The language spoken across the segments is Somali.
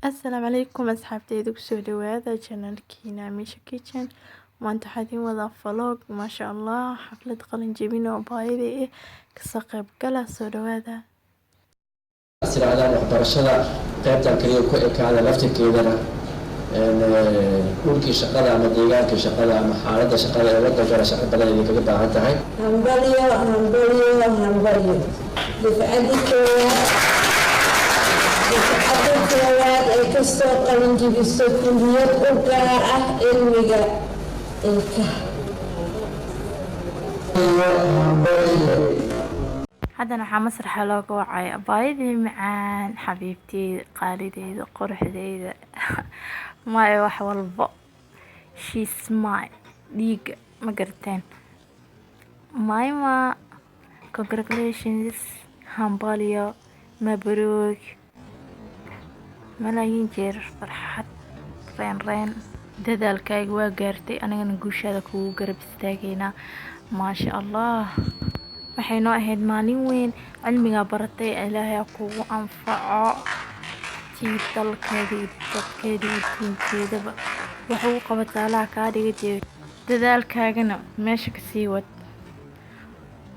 السلام عليكم أصحابتي kusoo dhawaada channelkiina Amisha Kitchen maanta waxaan idin wadaa vlog ma sha Allah xaflad qalin jebin oo baay'ee ka soo qayb gala soo dhawaada siraadan waxbarashada qaybta kaliya ku ekaada laftirkeedana dhulkii shaqada ama deegaankii shaqada ama xaaladda shaqada ee waddanka shaqo badan ay kaga baahan tahay hambalyo difacadkeeyaad ay ka soo qalin jebiso kulliyad u gaar ah cilmiga ilkaha haddana waxaa masraxa looga wacay baay'adii macaan xabiibteyda qaalideeda quruxdeeda maayo wax walbo she's my dhiiga ma garteen maima congratulations hambalyo mabruuk malaayiin jeer farxad reen dadaalkaaga waa gaartay anigana guushaada kugu garab istaagaynaa maasha Allah waxay noo ahayd maalin weyn cilmiga baratay ilaahay kugu anfaco dalkeedii dadkeedii diinteedaba wuxuu qabataa la ka dhigay dadaalkaagana meesha ka sii wad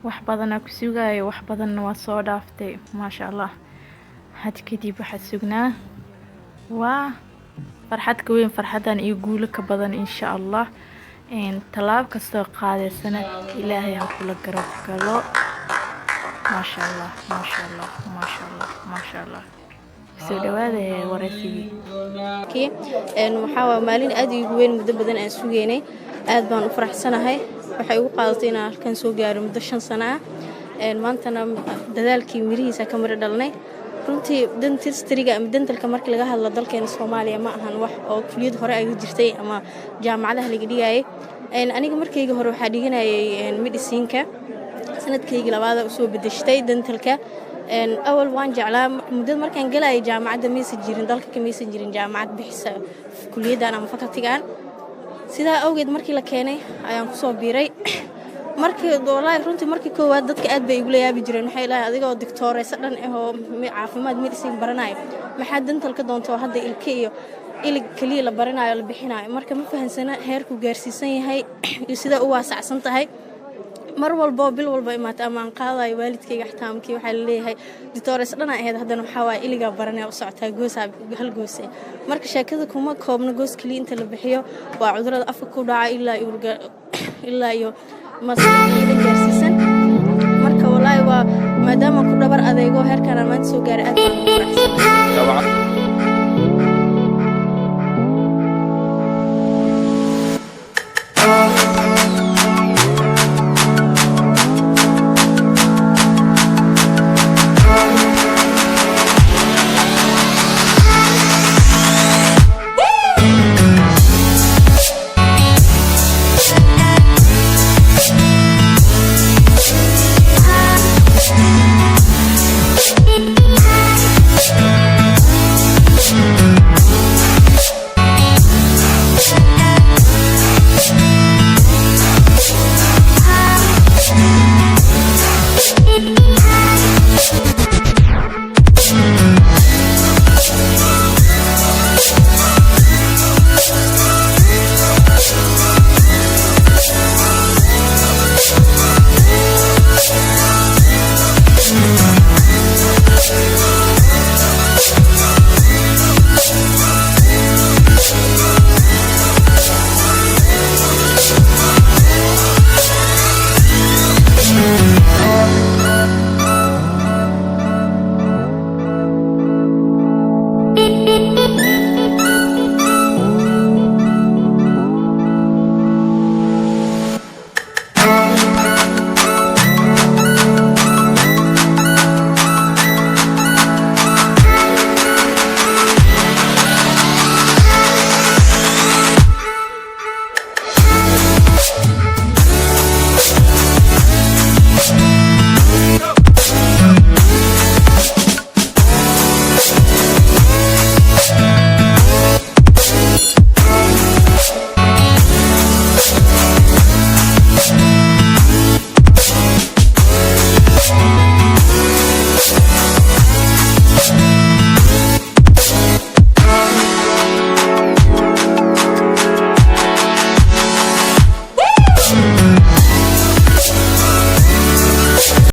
wax badan ku sugayo wax badan waa soo dhaaftay maasha Allah had kadib waxa sugnaa waa farxad ka weyn farxadan iyo guul ka badan insha Allah talaab kastoo qaadaysana ilaahay ha kula garab galo maasha Allah maasha Allah maasha Allah maasha Allah soo dhawaada waraysigii waxa waa maalin aad ugu weyn muddo badan aan sugeynay aad baan u faraxsanahay waxay ugu qaadatay inaan halkan soo gaaro muddo 5 sano ah maantana dadaalkii mirihiisa ka mar dhalnay runtii dentistryga ama dentalka marka laga hadlo dalkeena Soomaaliya ma ahan wax oo kuliyad hore ay jirtay ama jaamacadaha laga dhigayay aniga markayga hore waxa dhiganayay medicineka sanadkayga labaad oo soo bedeshtay dentalka awal waan jeclaa muddo markaan galay jaamacadda maysan jirin dalka kamaysan jirin jaamacad bixisa kuliyadan ama facultygan sida awgeed markii la keenay ayaan ku soo biiray markii doolay runtii markii koowaad dadka aad bay igu leeyahay jireen waxay ilaahay adigoo doctoraysa dhan oo caafimaad medicine baranayo maxaa dentalka doonto hadda ilka iyo ilig kaliya la baranayo la bixinayo marka ma fahansana heerku gaarsiisan yahay iyo sida uu waasacsan tahay mar walba bil walba imaata ama aan qaadayo waalidkayga xitaamkii waxa la leeyahay doctoraysa dhan ahayd haddana waxa waa iliga baranay u socotaa goosa hal goose marka sheekada kuma koobna goos kaliya inta la bixiyo waa cudurada afka ku dhaca ilaa iyo mas'uuliyadda gaarsiisan marka wallahi waa maadaama ku dhabar adeego heerkan aan maanta soo gaaray aad baan u faraxsanahay